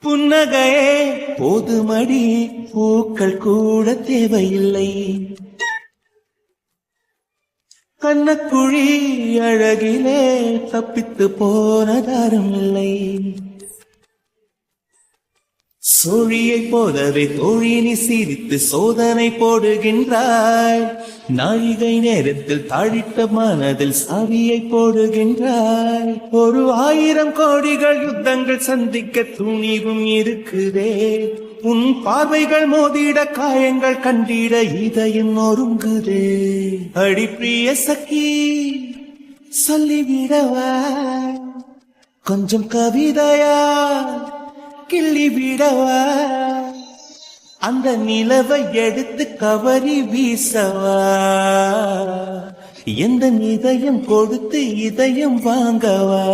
புன்னகையே போதுமடி, பூக்கள் கூட தேவையில்லை. கண்ணக்குழி அழகிலே தப்பித்து போனதாரும் இல்லை. சோழியை போதவே தோழினி சிரித்து சோதனை போடுகின்றாய். நாழிகை நேரத்தில் தாழிட்ட மனதில் சாவியை போடுகின்றாய். 1000 கோடிகள் யுத்தங்கள் சந்திக்க துணிவும் இருக்குதே. உன் பார்வைகள் மோதிட காயங்கள் கண்டிட இதயம் நொறுங்குதே. அடி பிரிய சகி சொல்லிவிடவா கொஞ்சம் கவிதையா கிள்ளி விடவா, அந்த நிலவை எடுத்து கவரி வீசவா, எந்த இதயம் கொடுத்து இதயம் வாங்கவா.